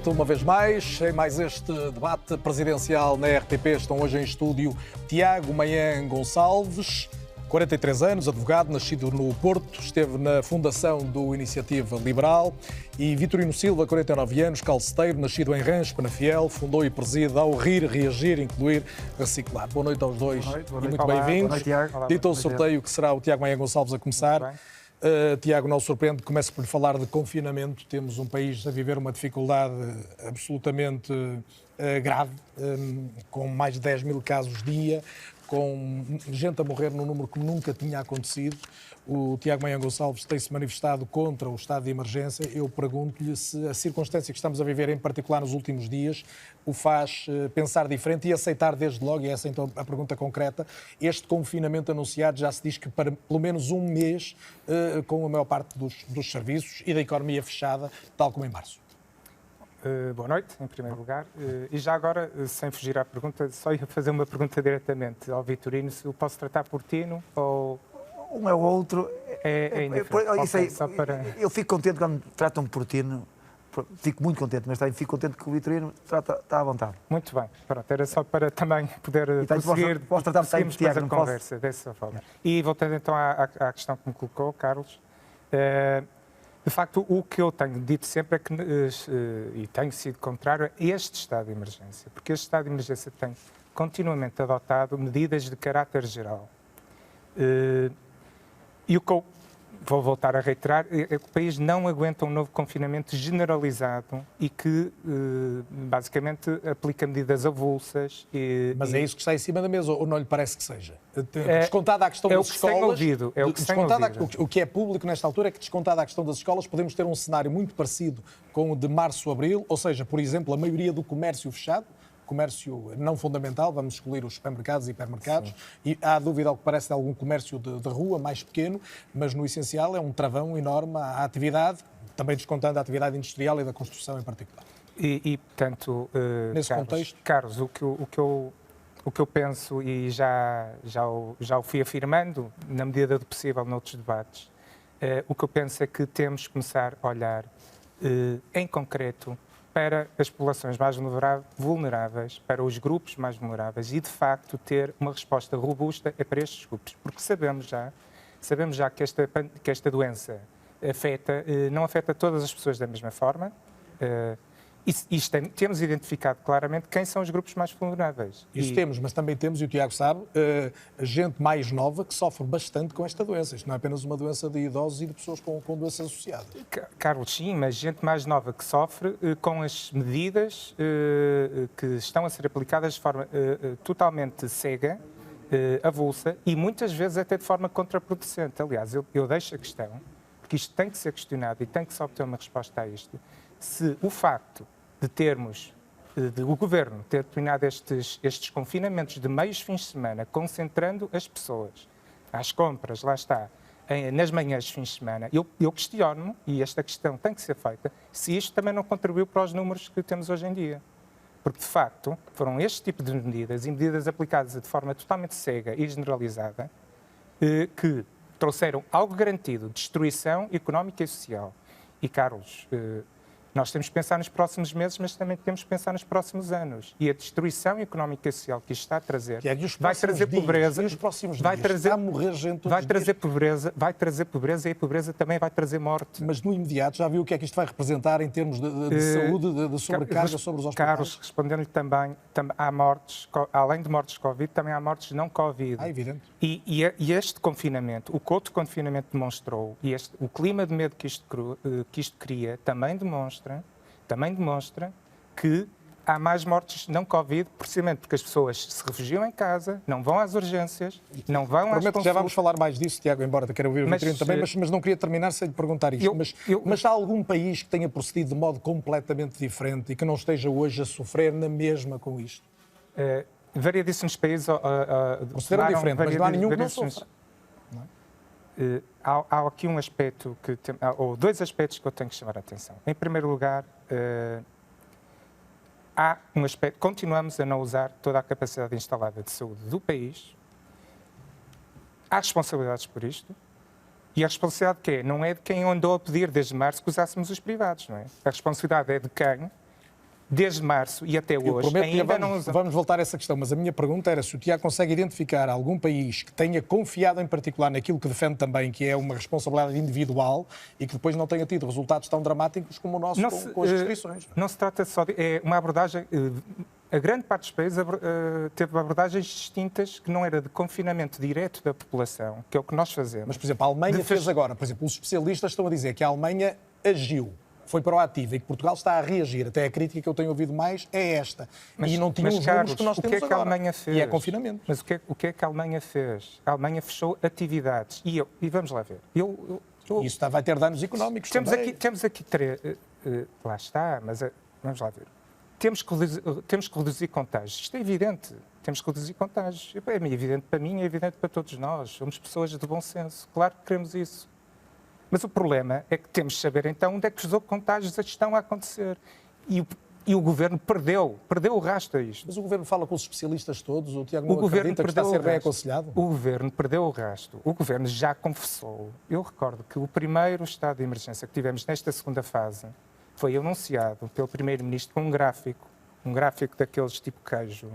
noite, uma vez mais, em mais este debate presidencial na RTP. Estão hoje em estúdio Tiago Maia Gonçalves, 43 anos, advogado, nascido no Porto, esteve na fundação do Iniciativa Liberal, e Vitorino Silva, 49 anos, calceteiro, nascido em Rancho Penafiel, fundou e preside ao Rir, Reagir, Incluir, Reciclar. Boa noite aos dois e muito bem-vindos. Dito o sorteio que será o Tiago Maia Gonçalves a começar. Tiago, não surpreende, começo por lhe falar de confinamento. Temos um país a viver uma dificuldade absolutamente grave, com mais de 10 mil casos dia, com gente a morrer num número que nunca tinha acontecido. O Tiago Maia Gonçalves tem-se manifestado contra o estado de emergência. Eu pergunto-lhe se a circunstância que estamos a viver, em particular nos últimos dias, o faz pensar diferente e aceitar desde logo, e essa então a pergunta concreta, este confinamento anunciado. Já se diz que para pelo menos um mês, com a maior parte dos serviços e da economia fechada, tal como em março. Boa noite, em primeiro lugar. E já agora, sem fugir à pergunta, só ia fazer uma pergunta diretamente ao Vitorino, se o posso tratar por Tino ou... Um é o outro. É indiferente. Eu fico contente quando tratam-me por Tino. Fico muito contente, mas também fico contente que o Vitorino está à vontade. Muito bem. Pronto, era só para também poder prosseguir, posso tratar-me sempre de Tiago, a conversa dessa forma. E voltando então à questão que me colocou, Carlos, de facto, o que eu tenho dito sempre é que, e tenho sido contrário a este estado de emergência, porque este estado de emergência tem continuamente adotado medidas de caráter geral. E o que eu vou voltar a reiterar é que o país não aguenta um novo confinamento generalizado e que, basicamente, aplica medidas avulsas. Mas é isso que está em cima da mesa, ou não lhe parece que seja? Descontada a questão das escolas... O que é público nesta altura é que, descontada a questão das escolas, podemos ter um cenário muito parecido com o de março-abril, ou seja, por exemplo, a maioria do comércio fechado, comércio não fundamental, vamos excluir os supermercados e hipermercados, e há dúvida ao que parece de algum comércio de rua, mais pequeno, mas no essencial é um travão enorme à atividade, também descontando a atividade industrial e da construção em particular. Portanto, nesse contexto... Carlos, o que eu penso, e já o fui afirmando, na medida do possível, noutros debates, o que eu penso é que temos que começar a olhar, em concreto, para as populações mais vulneráveis, para os grupos mais vulneráveis e, de facto, ter uma resposta robusta para estes grupos. Porque sabemos já que esta doença não afeta todas as pessoas da mesma forma. Temos identificado claramente quem são os grupos mais vulneráveis. Isso temos, mas também temos, e o Tiago sabe, gente mais nova que sofre bastante com esta doença. Isto não é apenas uma doença de idosos e de pessoas com doenças associadas. Carlos, sim, mas gente mais nova que sofre com as medidas que estão a ser aplicadas de forma totalmente cega, avulsa e muitas vezes até de forma contraproducente. Aliás, eu deixo a questão, porque isto tem que ser questionado e tem que se obter uma resposta a isto, se o facto de o Governo ter determinado estes confinamentos de meios fins de semana, concentrando as pessoas às compras, lá está, nas manhãs de fins de semana, eu questiono-me, e esta questão tem que ser feita, se isto também não contribuiu para os números que temos hoje em dia. Porque, de facto, foram este tipo de medidas, e medidas aplicadas de forma totalmente cega e generalizada, que trouxeram algo garantido, destruição económica e social. E, Carlos, nós temos que pensar nos próximos meses, mas também temos que pensar nos próximos anos. E a destruição económica e social que isto está a trazer vai trazer pobreza, vai trazer pobreza e a pobreza também vai trazer morte. Mas no imediato já viu o que é que isto vai representar em termos de saúde, de sobrecarga sobre os hospitais? Carlos, respondendo-lhe também, há mortes, além de mortes Covid, também há mortes não Covid. Evidente. E este confinamento, o que outro confinamento demonstrou, e o clima de medo que isto cria, também demonstra que há mais mortes não Covid, precisamente porque as pessoas se refugiam em casa, não vão às urgências, não vão às consultas. Já vamos falar mais disso, Tiago, embora quero ouvir o Vitorino também, mas não queria terminar sem lhe perguntar isto. Mas há algum país que tenha procedido de modo completamente diferente e que não esteja hoje a sofrer na mesma com isto? Variadíssimos países procederam diferente, mas não há nenhum que não sofra. Há aqui um aspecto, ou dois aspectos que eu tenho que chamar a atenção. Em primeiro lugar, há um aspecto, continuamos a não usar toda a capacidade instalada de saúde do país. Há responsabilidades por isto. E a responsabilidade que é? Não é de quem andou a pedir desde março que usássemos os privados, não é? A responsabilidade é de quem desde março e até hoje, ainda não usam. Vamos voltar a essa questão, mas a minha pergunta era se o Tiago consegue identificar algum país que tenha confiado em particular naquilo que defende também, que é uma responsabilidade individual e que depois não tenha tido resultados tão dramáticos como o nosso com as restrições. Não se trata só de... É uma abordagem... A grande parte dos países teve abordagens distintas, que não era de confinamento direto da população, que é o que nós fazemos. Mas, por exemplo, a Alemanha fez agora. Por exemplo, os especialistas estão a dizer que a Alemanha agiu, foi proativa e que Portugal está a reagir. Até a crítica que eu tenho ouvido mais é esta. E não tinha os números que nós temos agora. O que é que a Alemanha fez? E é confinamento. Mas o que é que a Alemanha fez? A Alemanha fechou atividades. E vamos lá ver. Isso vai ter danos económicos também. Temos aqui três... lá está, mas vamos lá ver. Temos que reduzir contágios. Isto é evidente. Temos que reduzir contágios. É evidente para mim, é evidente para todos nós. Somos pessoas de bom senso. Claro que queremos isso. Mas o problema é que temos de saber, então, onde é que os contágios estão a acontecer. E o Governo perdeu o rastro a isto. Mas o Governo fala com os especialistas todos? O Tiago não acredita que está a ser bem aconselhado? O Governo perdeu o rastro. O Governo já confessou. Eu recordo que o primeiro estado de emergência que tivemos nesta segunda fase foi anunciado pelo Primeiro-Ministro com um gráfico daqueles tipo queijo,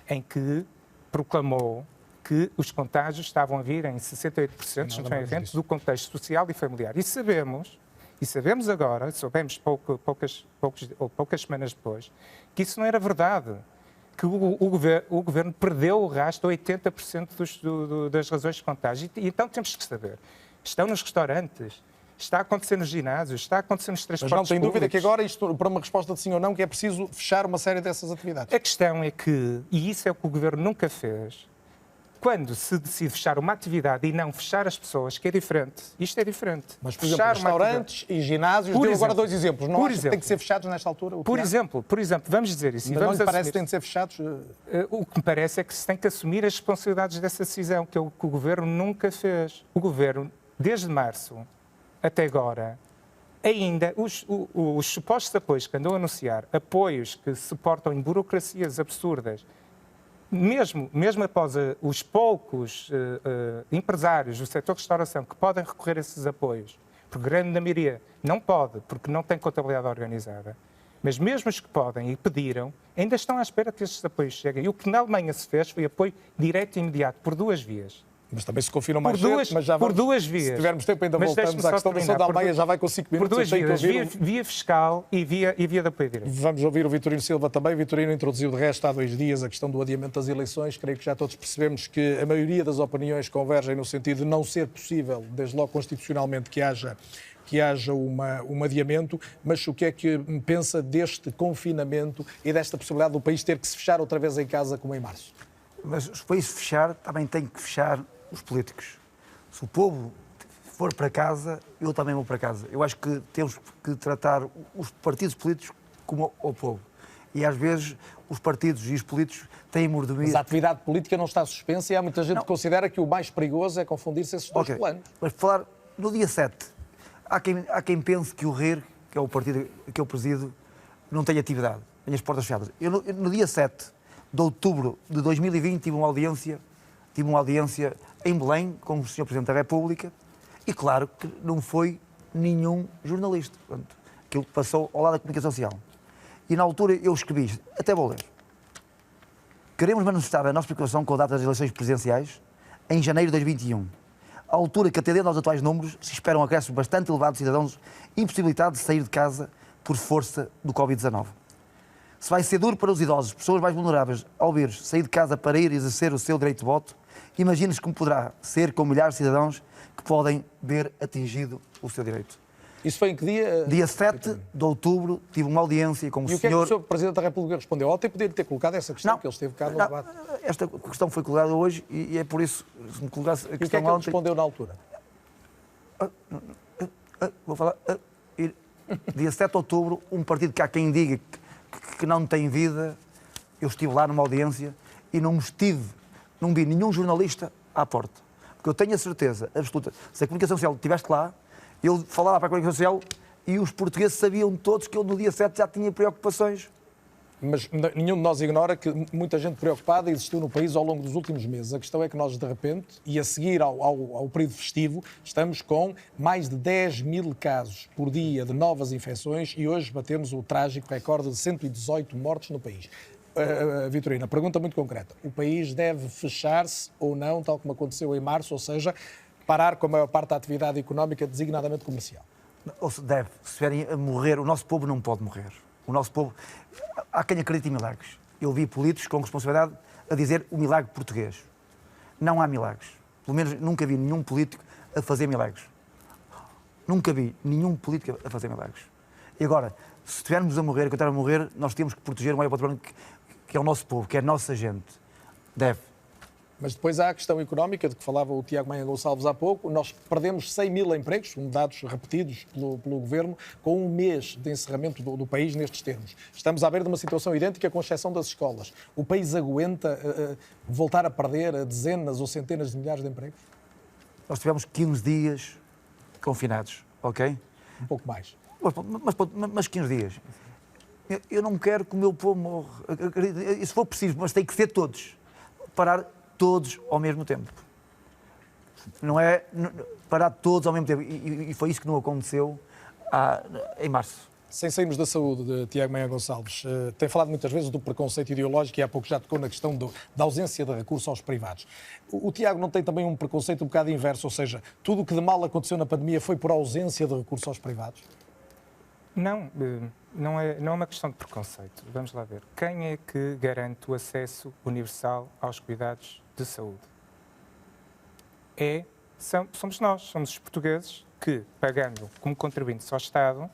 em que proclamou que os contágios estavam a vir em 68% do contexto social e familiar. E sabemos agora, soubemos poucas semanas depois, que isso não era verdade, que o Governo perdeu o rastro a 80% das razões de contágio. E então temos que saber, estão nos restaurantes, está a acontecer nos ginásios, está a acontecer nos transportes públicos. Mas não tem dúvida que agora, isto, para uma resposta de sim ou não, que é preciso fechar uma série dessas atividades. A questão é que, e isso é o que o Governo nunca fez, quando se decide fechar uma atividade e não fechar as pessoas, que é diferente. Isto é diferente. Mas, por exemplo, restaurantes e ginásios, deu agora dois exemplos. Não acha que têm que ser fechados nesta altura? Por exemplo, vamos dizer isso. Mas não lhe parece que têm de ser fechados? O que me parece é que se tem que assumir as responsabilidades dessa decisão, que é o que o Governo nunca fez. O Governo, desde março até agora, ainda os supostos apoios que andam a anunciar, apoios que se portam em burocracias absurdas, mesmo após os poucos empresários do setor de restauração que podem recorrer a esses apoios, porque grande maioria não pode, porque não tem contabilidade organizada, mas mesmo os que podem e pediram, ainda estão à espera que esses apoios cheguem. E o que na Alemanha se fez foi apoio direto e imediato, por duas vias. Mas também se confirmam mais cedo, mas já vamos, por duas vias. Se tivermos tempo ainda voltamos à questão da São da Alemanha, já vai com 5 minutos. Por duas vias, via fiscal e via de apoio direto. Vamos ouvir o Vitorino Silva também. O Vitorino introduziu de resto há 2 dias a questão do adiamento das eleições. Creio que já todos percebemos que a maioria das opiniões convergem no sentido de não ser possível, desde logo constitucionalmente, que haja um adiamento, mas o que é que pensa deste confinamento e desta possibilidade do país ter que se fechar outra vez em casa como em março? Mas o país fechar também tem que fechar os políticos. Se o povo for para casa, eu também vou para casa. Eu acho que temos que tratar os partidos políticos como o povo. E às vezes os partidos e os políticos têm mordomia. Mas a atividade política não está suspensa e há muita gente que considera que o mais perigoso é confundir-se esses dois planos. Mas falar no dia 7, há quem pense que o RER, que é o partido que eu presido, não tem atividade, tem as portas fechadas. Eu no dia 7 de outubro de 2020 tive uma audiência em Belém com o Sr. Presidente da República e claro que não foi nenhum jornalista. Portanto, aquilo passou ao lado da comunicação social. E na altura eu escrevi, até vou ler. Queremos manifestar a nossa preocupação com a data das eleições presidenciais em janeiro de 2021. À altura que, atendendo aos atuais números, se espera um acréscimo bastante elevado de cidadãos impossibilitados de sair de casa por força do Covid-19. Se vai ser duro para os idosos, pessoas mais vulneráveis, ao ver sair de casa para ir exercer o seu direito de voto, imagine-se como poderá ser com milhares de cidadãos que podem ver atingido o seu direito. Isso foi em que dia? Dia 7 de outubro, tive uma audiência com o senhor... E o que é que o Sr. Presidente da República respondeu? Ontem podia ter colocado essa questão, que ele esteve cá no debate. Esta questão foi colocada hoje e é por isso, se me colocasse a questão... E o que é que ele respondeu na altura? Vou falar... Dia 7 de outubro, um partido que há quem diga que não tem vida, eu estive lá numa audiência e não vi nenhum jornalista à porta. Porque eu tenho a certeza absoluta, se a comunicação social estiveste lá, eu falava para a comunicação social e os portugueses sabiam todos que eu no dia 7 já tinha preocupações. Mas nenhum de nós ignora que muita gente preocupada existiu no país ao longo dos últimos meses. A questão é que nós, de repente, e a seguir ao período festivo, estamos com mais de 10 mil casos por dia de novas infecções e hoje batemos o trágico recorde de 118 mortes no país. Vitorina, pergunta muito concreta. O país deve fechar-se ou não, tal como aconteceu em março, ou seja, parar com a maior parte da atividade económica, designadamente comercial? Ou se deve. Se estiverem a morrer, o nosso povo não pode morrer. O nosso povo... Há quem acredite em milagres. Eu vi políticos com responsabilidade a dizer o milagre português. Não há milagres. Pelo menos nunca vi nenhum político a fazer milagres. Nunca vi nenhum político a fazer milagres. E agora, se estivermos a morrer, quando a morrer, nós temos que proteger o maior património que é o nosso povo, que é a nossa gente. Deve. Mas depois há a questão económica, de que falava o Tiago Maia Gonçalves há pouco. Nós perdemos 100 mil empregos, dados repetidos pelo Governo, com um mês de encerramento do país nestes termos. Estamos à beira de uma situação idêntica, com exceção das escolas. O país aguenta voltar a perder dezenas ou centenas de milhares de empregos? Nós tivemos 15 dias confinados, ok? Um pouco mais. Mas 15 dias. Eu não quero que o meu povo morra. Se for preciso, mas tem que ser todos. Parar todos ao mesmo tempo. Não é parar todos ao mesmo tempo. E foi isso que não aconteceu em março. Sem sairmos da saúde, de Tiago Maia Gonçalves, tem falado muitas vezes do preconceito ideológico e há pouco já tocou na questão da ausência de recurso aos privados. O Tiago não tem também um preconceito um bocado inverso, ou seja, tudo o que de mal aconteceu na pandemia foi por ausência de recurso aos privados? Não é uma questão de preconceito. Vamos lá ver. Quem é que garante o acesso universal aos cuidados de saúde? Somos nós, somos os portugueses que, pagando como contribuintes ao Estado,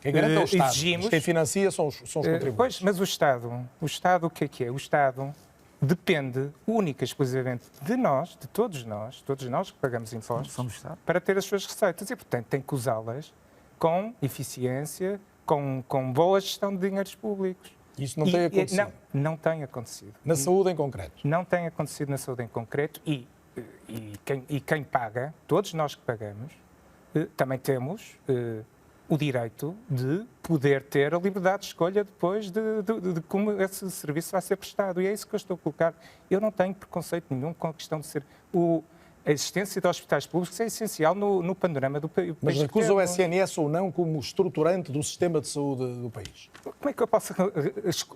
quem garante é o Estado, exigimos... mas quem financia são os contribuintes. Pois, mas o Estado o que é? O Estado depende única e exclusivamente de nós, de todos nós que pagamos impostos, para ter as suas receitas e, portanto, tem que usá-las com eficiência, com boa gestão de dinheiros públicos. Isso não tem acontecido? Não tem acontecido. Na saúde em concreto? Não tem acontecido na saúde em concreto e quem paga, todos nós que pagamos, também temos o direito de poder ter a liberdade de escolha depois de como esse serviço vai ser prestado. E é isso que eu estou a colocar. Eu não tenho preconceito nenhum com a questão de ser... A existência de hospitais públicos é essencial no panorama do país. Mas recusa o SNS ou não como estruturante do sistema de saúde do país? Como é que eu posso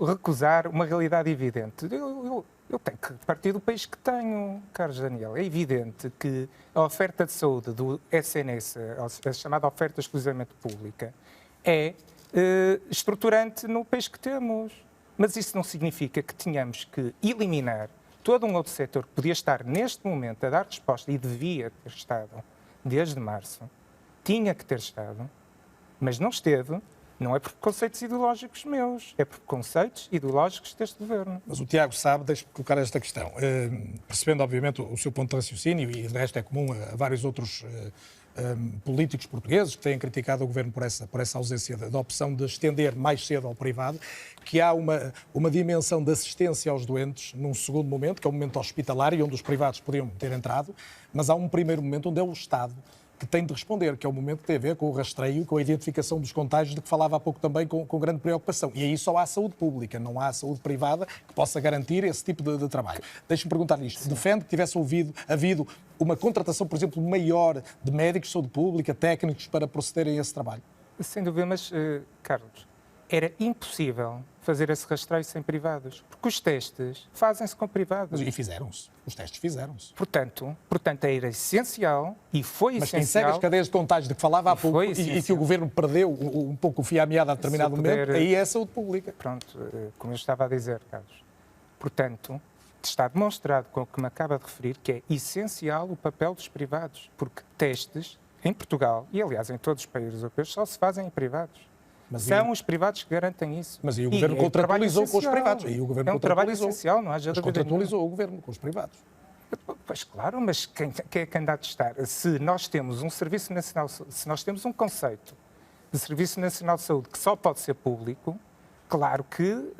recusar uma realidade evidente? Eu tenho que partir do país que tenho, Carlos Daniel. É evidente que a oferta de saúde do SNS, a chamada oferta exclusivamente pública, é estruturante no país que temos. Mas isso não significa que tenhamos que eliminar todo um outro setor que podia estar neste momento a dar resposta e devia ter estado desde março, tinha que ter estado, mas não esteve, não é por conceitos ideológicos meus, é por conceitos ideológicos deste governo. Mas o Tiago sabe, deixe-me colocar esta questão, percebendo obviamente o seu ponto de raciocínio, e de resto é comum a vários outros políticos portugueses que têm criticado o governo por essa ausência da opção de estender mais cedo ao privado, que há uma dimensão de assistência aos doentes num segundo momento, que é o momento hospitalar, onde os privados podiam ter entrado, mas há um primeiro momento onde é o Estado que tem de responder, que é o momento que tem a ver com o rastreio, com a identificação dos contágios, de que falava há pouco também com grande preocupação. E aí só há saúde pública, não há saúde privada que possa garantir esse tipo de trabalho. Deixe-me perguntar isto. Sim. Defende que tivesse havido uma contratação, por exemplo, maior de médicos de saúde pública, técnicos, para procederem a esse trabalho? Sem dúvida, mas, Carlos, era impossível fazer esse rastreio sem privados, porque os testes fazem-se com privados. E fizeram-se. Os testes fizeram-se. Portanto, era essencial e foi essencial... Mas quem segue as cadeias de contágio de que falava há pouco e que o governo perdeu um pouco o fio à meada a determinado momento, aí é a saúde pública. Pronto, como eu estava a dizer, Carlos. Portanto, está demonstrado com o que me acaba de referir que é essencial o papel dos privados, porque testes em Portugal, e aliás em todos os países europeus, só se fazem em privados. São os privados que garantem isso. Mas aí o governo contratualizou com os privados. Aí o governo é um trabalho essencial, não haja dúvida. Contratualizou o governo com os privados. Pois claro, mas quem é que anda a testar? Se nós temos um Serviço Nacional, se nós temos um conceito de Serviço Nacional de Saúde que só pode ser público, claro que,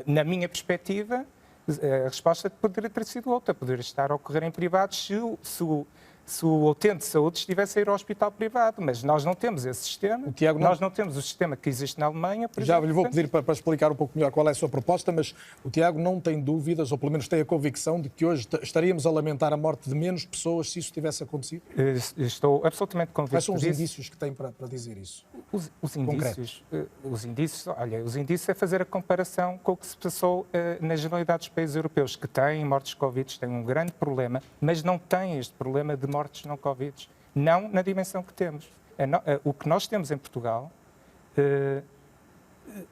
na minha perspectiva, a resposta poderia ter sido outra, poderia estar a ocorrer em privados se o utente de saúde estivesse a ir ao hospital privado, mas nós não temos esse sistema, nós não temos o sistema que existe na Alemanha. Já lhe vou pedir para explicar um pouco melhor qual é a sua proposta, mas o Tiago não tem dúvidas, ou pelo menos tem a convicção, de que hoje estaríamos a lamentar a morte de menos pessoas se isso tivesse acontecido? Estou absolutamente convicto. Quais são os indícios que tem para dizer isso? Os indícios é fazer a comparação com o que se passou na generalidade dos países europeus, que têm mortes Covid, têm um grande problema, mas não têm este problema de mortes não Covid, não na dimensão que temos. O que nós temos em Portugal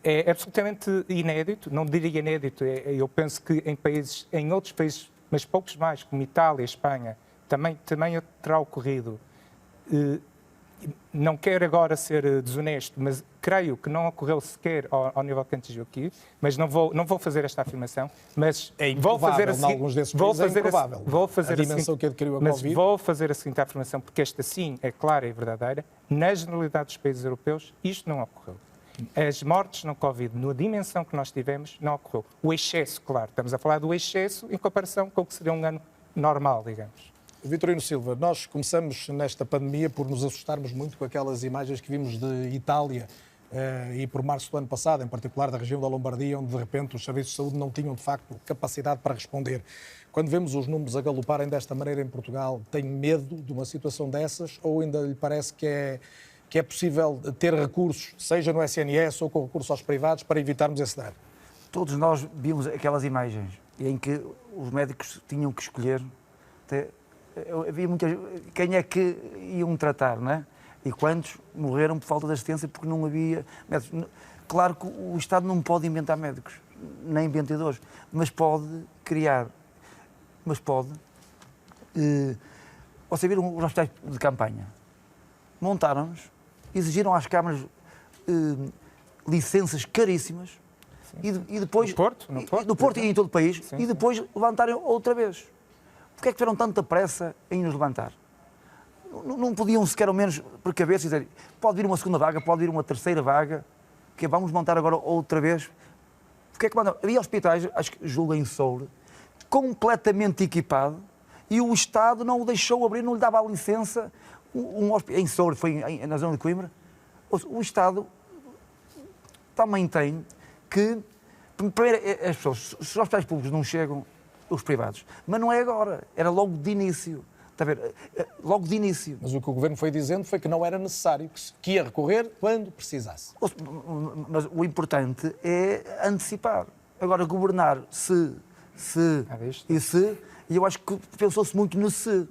é absolutamente inédito, não diria inédito, eu penso que em outros países, mas poucos mais, como Itália, Espanha, também terá ocorrido. Não quero agora ser desonesto, mas creio que não ocorreu sequer ao nível que atingiu aqui, mas não vou fazer esta afirmação, mas vou fazer a seguinte, vou fazer a seguinte afirmação, porque esta sim é clara e verdadeira. Na generalidade dos países europeus, isto não ocorreu. As mortes não Covid, na dimensão que nós tivemos, não ocorreu. O excesso, claro, estamos a falar do excesso em comparação com o que seria um ano normal, digamos. Vitorino Silva, nós começamos nesta pandemia por nos assustarmos muito com aquelas imagens que vimos de Itália e por março do ano passado, em particular da região da Lombardia, onde de repente os serviços de saúde não tinham de facto capacidade para responder. Quando vemos os números a galoparem desta maneira em Portugal, tem medo de uma situação dessas ou ainda lhe parece que é possível ter recursos, seja no SNS ou com recursos aos privados, para evitarmos esse dano? Todos nós vimos aquelas imagens em que os médicos tinham que escolher havia quem é que iam tratar, não é? E quantos morreram por falta de assistência porque não havia médicos. Claro que o Estado não pode inventar médicos, nem inventadores, mas pode criar, Você viram os hospitais de campanha? Montaram-nos, exigiram às câmaras licenças caríssimas e depois... No Porto e em todo o país, e depois levantarem outra vez. Porquê é que tiveram tanta pressa em nos levantar? Não podiam sequer ao menos precaver-se e dizer pode vir uma segunda vaga, pode vir uma terceira vaga, que vamos montar agora outra vez. Porquê é que mandam? Havia hospitais, acho que julgo em Soure, completamente equipado, e o Estado não o deixou abrir, não lhe dava a licença. Em Soure, foi na zona de Coimbra, o Estado também tem que... Primeiro, as pessoas, se os hospitais públicos não chegam, os privados. Mas não é agora, era logo de início. Está a ver? Logo de início. Mas o que o Governo foi dizendo foi que não era necessário, que ia recorrer quando precisasse. Mas o importante é antecipar. Agora, governar e eu acho que pensou-se muito no se.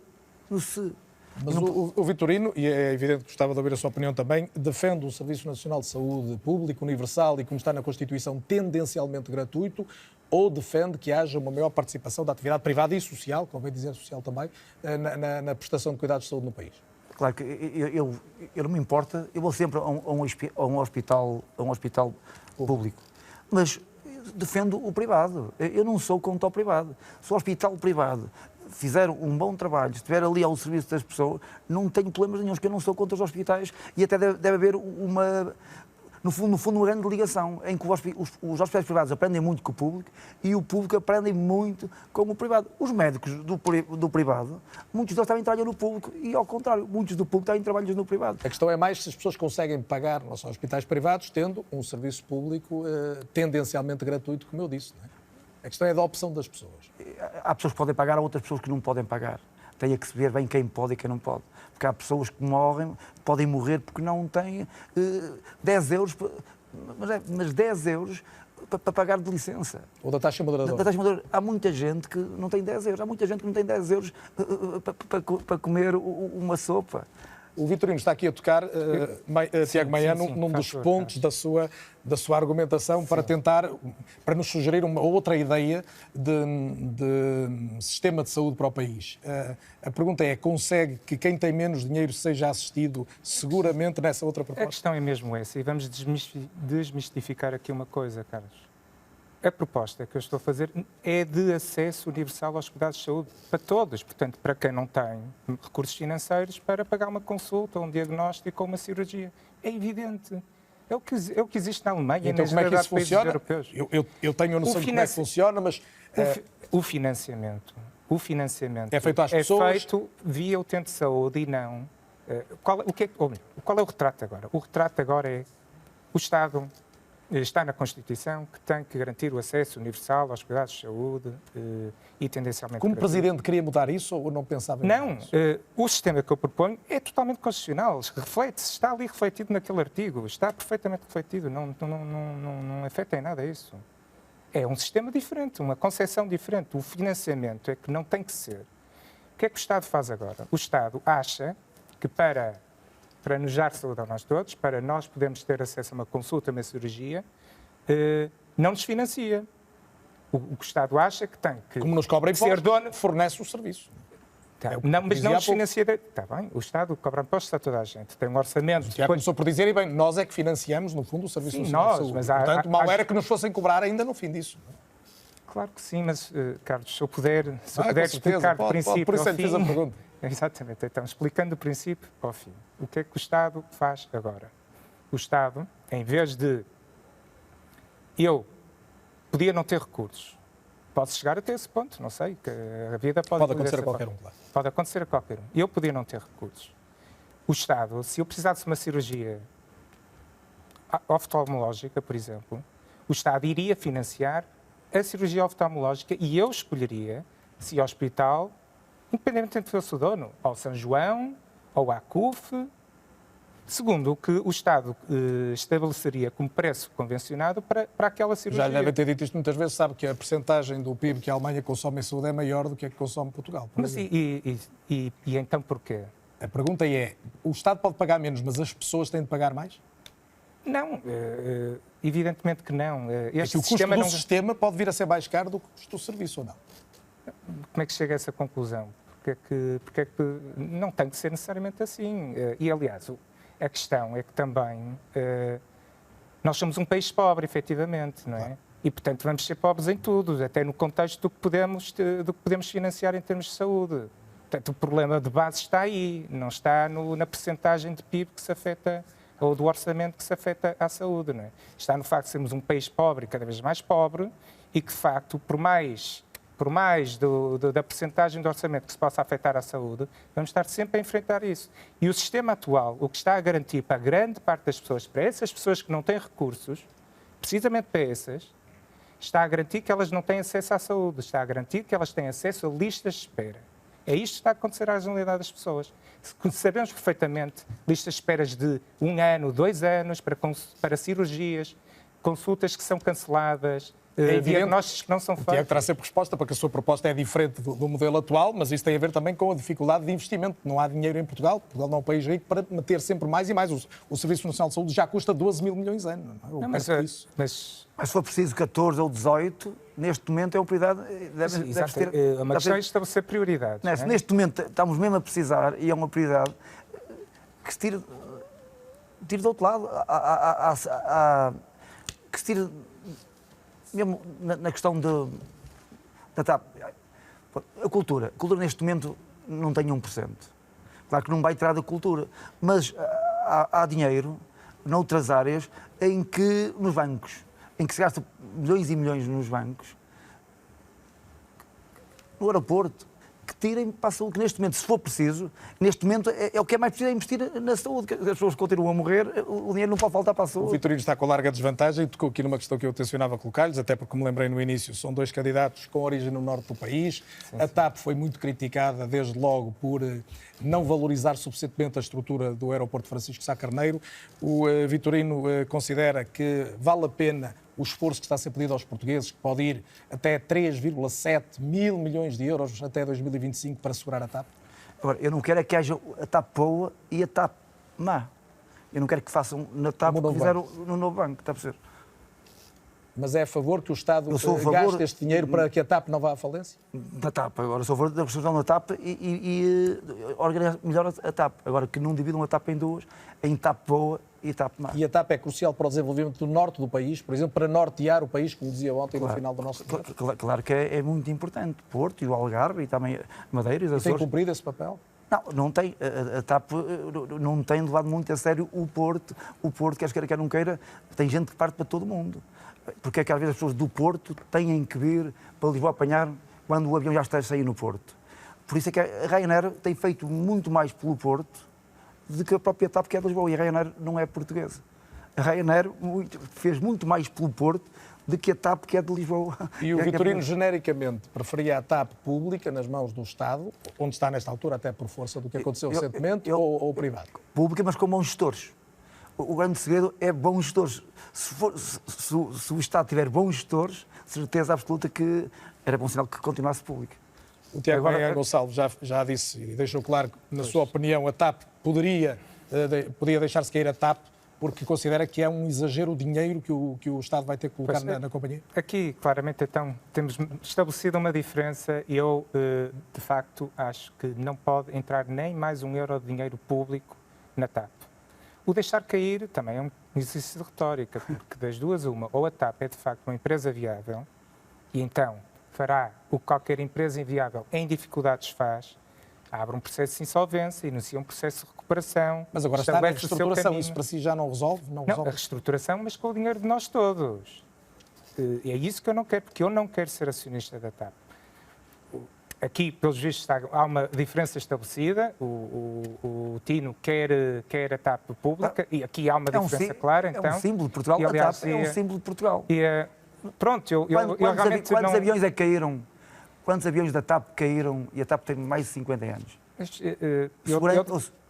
Mas o Vitorino, e é evidente que gostava de ouvir a sua opinião também, defende um Serviço Nacional de Saúde público, universal e, como está na Constituição, tendencialmente gratuito, ou defende que haja uma maior participação da atividade privada e social, convém dizer social também, na prestação de cuidados de saúde no país? Claro que eu não me importa, eu vou sempre a um hospital público, mas defendo o privado. Eu não sou contra o privado. Se o hospital privado fizer um bom trabalho, se estiver ali ao serviço das pessoas, não tenho problemas nenhum, que eu não sou contra os hospitais e até deve haver no fundo, uma grande ligação em que os hospitais privados aprendem muito com o público e o público aprende muito com o privado. Os médicos do privado, muitos deles também trabalham no público e, ao contrário, muitos do público têm trabalhos no privado. A questão é mais se as pessoas conseguem pagar nos hospitais privados tendo um serviço público tendencialmente gratuito, como eu disse. Não é? A questão é da opção das pessoas. Há pessoas que podem pagar, há outras pessoas que não podem pagar. Tem que se ver bem quem pode e quem não pode. Porque há pessoas que podem morrer porque não têm 10 euros, mas 10 euros para pagar de licença. Ou da taxa moderadora. Há muita gente que não tem 10 euros, há muita gente que não tem 10 euros para comer uma sopa. O Vitorino está aqui a tocar, Tiago Maia, num dos pontos da sua argumentação para nos sugerir uma outra ideia de sistema de saúde para o país. A pergunta é, consegue que quem tem menos dinheiro seja assistido seguramente nessa outra proposta? A questão é mesmo essa, e vamos desmistificar aqui uma coisa, Carlos. A proposta que eu estou a fazer é de acesso universal aos cuidados de saúde para todos. Portanto, para quem não tem recursos financeiros para pagar uma consulta, um diagnóstico ou uma cirurgia. É evidente. É o que existe na Alemanha e na generalidade dos países europeus. Eu tenho a noção de como é que funciona, mas... O financiamento o financiamento É feito às pessoas? é feito via utente de saúde e não... Qual é o retrato agora? O retrato agora é o Estado está na Constituição que tem que garantir o acesso universal aos cuidados de saúde e tendencialmente... Como Presidente queria mudar isso ou não pensava Não, nisso? o sistema que eu proponho é totalmente constitucional, reflete-se, está ali refletido naquele artigo, está perfeitamente refletido, não afeta em nada isso. É um sistema diferente, uma concepção diferente. O financiamento é que não tem que ser. O que é que o Estado faz agora? O Estado acha que para nos dar saúde a nós todos, para nós podermos ter acesso a uma consulta, a uma cirurgia, não nos financia. O que o Estado acha que tem que Como nos cobra ser impostos, dono... fornece o serviço. Não, mas não nos pouco. financia... Está bem, o Estado cobra impostos a toda a gente, tem um orçamento... Já começou por dizer, e bem, nós é que financiamos, no fundo, o Serviço Sim, Nacional nós, de Saúde. mas Portanto, mal era que nos fossem cobrar ainda no fim disso. Claro que sim, mas, Carlos, se eu puder com certeza, explicar do pode, princípio por isso ao é que fiz a fim... pergunta. Exatamente, então, explicando do princípio ao fim. O que é que o Estado faz agora? O Estado, em vez de... Eu podia não ter recursos. Posso chegar até esse ponto, não sei, que a vida Pode acontecer a qualquer um, claro. Pode acontecer a qualquer um. Eu podia não ter recursos. O Estado, se eu precisasse de uma cirurgia oftalmológica, por exemplo, o Estado iria financiar a cirurgia oftalmológica e eu escolheria se ao hospital, independentemente de fosse o dono, ao São João, ou à CUF, segundo o que o Estado estabeleceria como preço convencionado para aquela cirurgia. Já lhe devem ter dito isto muitas vezes, sabe que a percentagem do PIB que a Alemanha consome em saúde é maior do que a que consome Portugal. Mas e então porquê? A pergunta é, o Estado pode pagar menos, mas as pessoas têm de pagar mais? Não, evidentemente que não. Este o custo do sistema pode vir a ser mais caro do que o custo do serviço, ou não? Como é que chega a essa conclusão? Porque é que não tem que ser necessariamente assim? E, aliás, a questão é que também nós somos um país pobre, efetivamente, não é? Claro. E, portanto, vamos ser pobres em tudo, até no contexto do que podemos financiar em termos de saúde. Portanto, o problema de base está aí, não está na percentagem de PIB que se afeta, ou do orçamento que se afeta à saúde, não é? Está no facto de sermos um país pobre, cada vez mais pobre, e que, de facto, por mais da percentagem do orçamento que se possa afetar à saúde, vamos estar sempre a enfrentar isso. E o sistema atual, o que está a garantir para a grande parte das pessoas, para essas pessoas que não têm recursos, precisamente para essas, está a garantir que elas não têm acesso à saúde, está a garantir que elas têm acesso a listas de espera. É isto que está a acontecer à generalidade das pessoas. Sabemos perfeitamente listas de esperas de 1 ano, 2 anos para cirurgias, consultas que são canceladas, diagnósticos que não são feitos. Tiago terá sempre resposta, porque a sua proposta é diferente do modelo atual, mas isso tem a ver também com a dificuldade de investimento. Não há dinheiro em Portugal. Portugal não é um país rico para meter sempre mais e mais. O Serviço Nacional de Saúde já custa 12 mil milhões ano. Mas se for preciso 14 ou 18, neste momento é uma prioridade. É uma questão de estabelecer prioridades. Se neste momento estamos mesmo a precisar, e é uma prioridade, que se tire do outro lado, que se tire... Mesmo na questão da TAP, a cultura neste momento não tem 1%. Claro que não vai tirar da cultura, mas há dinheiro noutras áreas nos bancos, em que se gasta milhões e milhões nos bancos, no aeroporto, que tirem para a saúde, que neste momento, se for preciso, neste momento é o que é mais preciso, é investir na saúde, que as pessoas continuam a morrer, o dinheiro não pode faltar para a saúde. O Vitorino está com larga desvantagem e tocou aqui numa questão que eu tencionava colocar-lhes, até porque me lembrei no início, são 2 candidatos com origem no norte do país. Sim. A TAP foi muito criticada, desde logo, por não valorizar suficientemente a estrutura do aeroporto Francisco Sá Carneiro. O Vitorino considera que vale a pena o esforço que está a ser pedido aos portugueses, que pode ir até 3,7 mil milhões de euros até 2025 para segurar a TAP? Agora, eu não quero é que haja a TAP boa e a TAP má. Eu não quero que façam na TAP o que fizeram no novo banco, está a perceber? Mas é a favor que o Estado gaste este dinheiro para que a TAP não vá à falência? Da TAP. Agora, sou a favor da construção da TAP e organizar melhor a TAP. Agora, que não dividam a TAP em 2, em TAP boa e TAP má. E a TAP é crucial para o desenvolvimento do norte do país, por exemplo, para nortear o país, como dizia ontem no final do nosso debate. Claro que é muito importante. Porto e o Algarve e também Madeira e os Açores. Tem cumprido esse papel? Não tem. A TAP não tem levado muito a sério o Porto. O Porto, quer não queira, tem gente que parte para todo o mundo. Porque é que às vezes as pessoas do Porto têm que vir para Lisboa apanhar quando o avião já está a sair no Porto. Por isso é que a Ryanair tem feito muito mais pelo Porto do que a própria TAP, que é de Lisboa. E a Ryanair não é portuguesa. A Ryanair fez muito mais pelo Porto do que a TAP, que é de Lisboa. E o Vitorino, genericamente, preferia a TAP pública nas mãos do Estado, onde está nesta altura, até por força do que aconteceu recentemente, ou privado? Pública, mas com bons gestores. O grande segredo é bons gestores. Se o Estado tiver bons gestores, certeza absoluta que era bom sinal que continuasse pública. O Tiago Gonçalves já disse e deixou claro que, na sua opinião, a TAP podia deixar-se cair a TAP porque considera que é um exagero o dinheiro que o Estado vai ter que colocar na companhia? Aqui, claramente, então, temos estabelecido uma diferença e eu, de facto, acho que não pode entrar nem mais €1 de dinheiro público na TAP. O deixar cair também é um exercício de retórica, porque das duas uma, ou a TAP é de facto uma empresa viável, e então fará o que qualquer empresa inviável em dificuldades faz, abre um processo de insolvência, inicia um processo de recuperação. Mas agora está na reestruturação, isso para si já não resolve? Não, a reestruturação, mas com o dinheiro de nós todos. É isso que eu não quero, porque eu não quero ser acionista da TAP. Aqui, pelos vistos, há uma diferença estabelecida. O Tino quer a TAP pública e aqui há uma diferença clara. Então, é um símbolo de Portugal. A TAP é um símbolo de Portugal. Pronto, eu realmente quantos aviões é que caíram? Quantos aviões da TAP caíram e a TAP tem mais de 50 anos?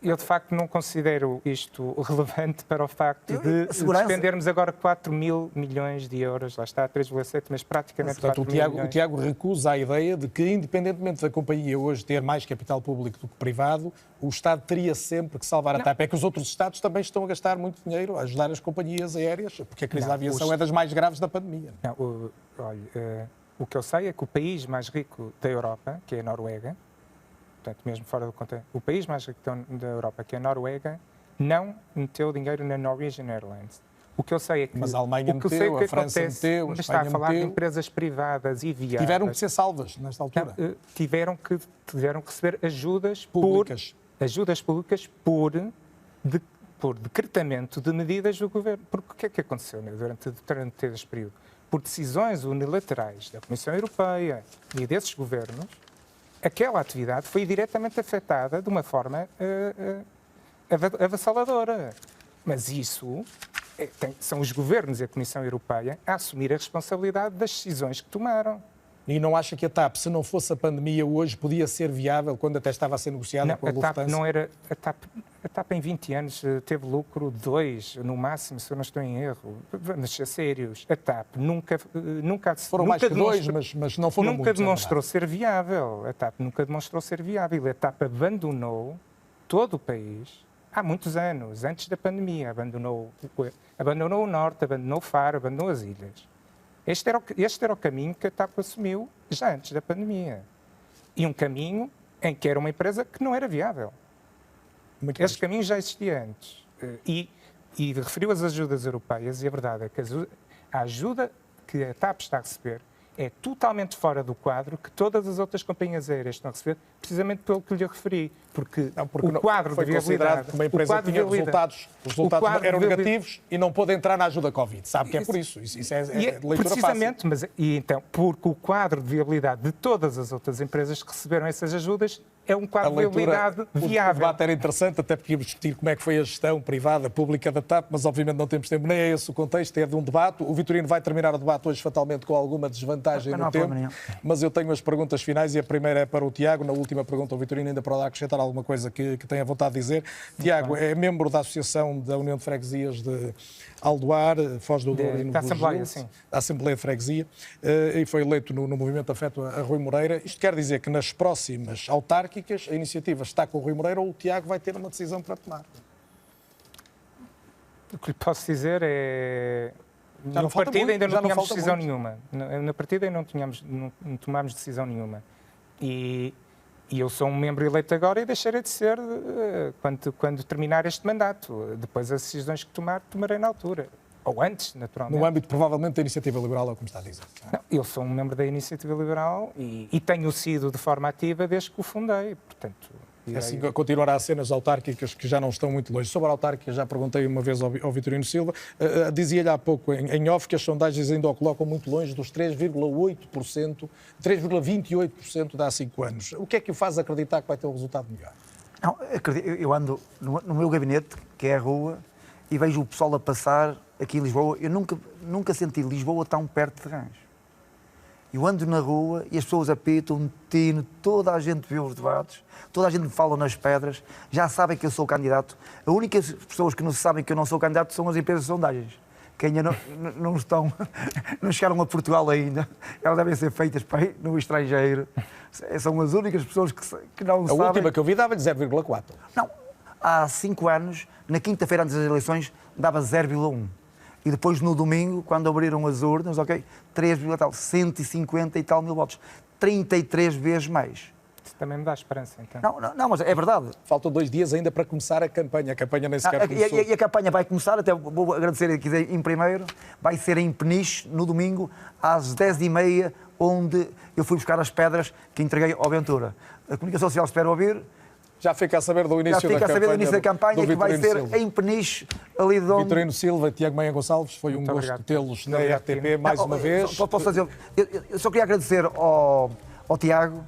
Eu, de facto, não considero isto relevante para o facto de despendermos agora 4 mil milhões de euros, lá está, 3,7, mas praticamente 4 mil milhões. O Tiago recusa a ideia de que, independentemente da companhia hoje ter mais capital público do que privado, o Estado teria sempre que salvar a TAP. É que os outros Estados também estão a gastar muito dinheiro a ajudar as companhias aéreas, porque a crise da aviação é das mais graves da pandemia. O que eu sei é que o país mais rico da Europa, que é a Noruega, portanto, mesmo fora do contexto, o país mais rico da Europa, que é a Noruega, não meteu dinheiro na Norwegian Airlines. O que eu sei é que... Mas a Alemanha meteu, a França meteu, a Espanha está a falar de empresas privadas e viáveis. Tiveram que ser salvas nesta altura. Tiveram que receber ajudas públicas. Ajudas públicas por decretamento de medidas do governo. Porque o que é que aconteceu durante este período? Por decisões unilaterais da Comissão Europeia e desses governos, aquela atividade foi diretamente afetada de uma forma avassaladora. Mas isso são os governos e a Comissão Europeia a assumir a responsabilidade das decisões que tomaram. E não acha que a TAP, se não fosse a pandemia hoje, podia ser viável quando até estava a ser negociada com a Lufthansa? Não era, a TAP em 20 anos teve lucro 2, no máximo, se eu não estou em erro. Vamos ser sérios. A TAP nunca foram mais que 2, mas não foram nunca muitos, demonstrou ser viável. A TAP nunca demonstrou ser viável. A TAP abandonou todo o país há muitos anos, antes da pandemia. Abandonou o Norte, abandonou o Faro, abandonou as ilhas. Este era o caminho que a TAP assumiu já antes da pandemia. E um caminho em que era uma empresa que não era viável. Este caminho já existia antes. E referiu as ajudas europeias, e a verdade é que a ajuda que a TAP está a receber é totalmente fora do quadro que todas as outras companhias aéreas estão a receber, precisamente pelo que lhe referi. Porque o quadro foi de viabilidade... Uma empresa que tinha resultados eram negativos e não pôde entrar na ajuda Covid. Sabe que é por isso. Isso é leitura precisamente, fácil. Então, porque o quadro de viabilidade de todas as outras empresas que receberam essas ajudas é um quadro de viabilidade viável. O debate era interessante, até porque íamos discutir como é que foi a gestão privada, pública da TAP, mas obviamente não temos tempo, nem é esse o contexto, é de um debate. O Vitorino vai terminar o debate hoje fatalmente com alguma desvantagem no tempo, mas eu tenho as perguntas finais e a primeira é para o Tiago. Na última pergunta, o Vitorino ainda para acrescentar alguma coisa que tenha vontade de dizer. Tiago é membro da Associação da União de Freguesias de Aldoar, Foz do Douro e Novo Assembleia, sim. Da Assembleia de Freguesia, e foi eleito no movimento afeto a Rui Moreira. Isto quer dizer que nas próximas autárquicas a iniciativa está com o Rui Moreira ou o Tiago vai ter uma decisão para tomar? O que lhe posso dizer é... No partido ainda não tínhamos decisão nenhuma. Na partida ainda não tomámos decisão nenhuma. E eu sou um membro eleito agora e deixarei de ser quando terminar este mandato. Depois as decisões que tomarei na altura. Ou antes, naturalmente. No âmbito, provavelmente, da Iniciativa Liberal, é como está a dizer. Não, eu sou um membro da Iniciativa Liberal e tenho sido de forma ativa desde que o fundei. Portanto, Assim continuará a ser nas autárquicas que já não estão muito longe. Sobre a autárquica, já perguntei uma vez ao Vitorino Silva, dizia-lhe há pouco em off que as sondagens ainda o colocam muito longe dos 3,8%, 3,28% de há 5 anos. O que é que o faz acreditar que vai ter um resultado melhor? Não, eu ando no meu gabinete, que é a rua, e vejo o pessoal a passar aqui em Lisboa. Eu nunca senti Lisboa tão perto de Rãs. Eu ando na rua e as pessoas apitam, um tino, toda a gente vê os debates, toda a gente me fala nas pedras, já sabem que eu sou candidato. As únicas pessoas que não sabem que eu não sou candidato são as empresas de sondagens, que ainda não estão, não chegaram a Portugal ainda. Elas devem ser feitas para ir no estrangeiro. São as únicas pessoas que não sabem. A última que eu vi dava-lhe 0,4. Não, há 5 anos, na quinta-feira antes das eleições, dava 0,1. E depois, no domingo, quando abriram as urnas, 150 e tal mil votos. 33 vezes mais. Isso também me dá esperança, então. Não, mas é verdade. Faltam 2 dias ainda para começar a campanha. A campanha nem sequer começou. E a campanha vai começar, até vou agradecer aqui em primeiro, vai ser em Peniche, no domingo, às 10h30, onde eu fui buscar as pedras que entreguei ao Ventura. A comunicação social espera ouvir. Já fica a saber do início da campanha, que vai ser em Peniche, ali de onde... Vitorino Silva, Tiago Maia Gonçalves, foi um gosto tê-los na RTP mais uma vez. Posso fazer? Eu só queria agradecer ao Tiago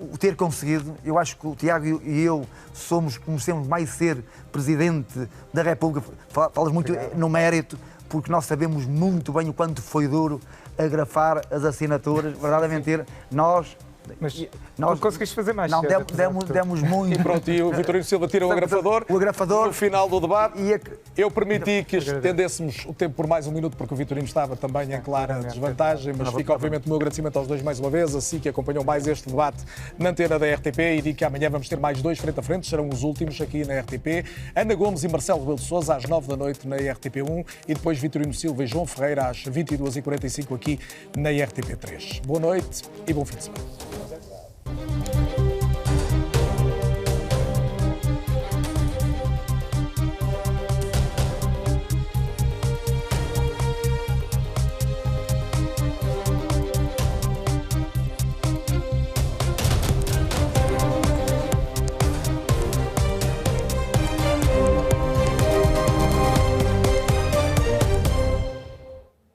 o ter conseguido. Eu acho que o Tiago e eu comecemos mais ser Presidente da República. Falas muito no mérito, porque nós sabemos muito bem o quanto foi duro agrafar as assinaturas. Verdade é mentira. Nós não conseguiste fazer mais. Não, demos muito. E pronto, e o Vitorino Silva tira o agrafador. No final do debate, eu permiti que estendêssemos o tempo por mais um minuto, porque o Vitorino estava também em clara desvantagem, mas fica obviamente o meu agradecimento aos dois mais uma vez, assim que acompanham mais este debate na antena da RTP, e digo que amanhã vamos ter mais 2 frente a frente, serão os últimos aqui na RTP. Ana Gomes e Marcelo Rebelo de Sousa às 9h na RTP1 e depois Vitorino Silva e João Ferreira às 22h45 aqui na RTP3. Boa noite e bom fim de semana.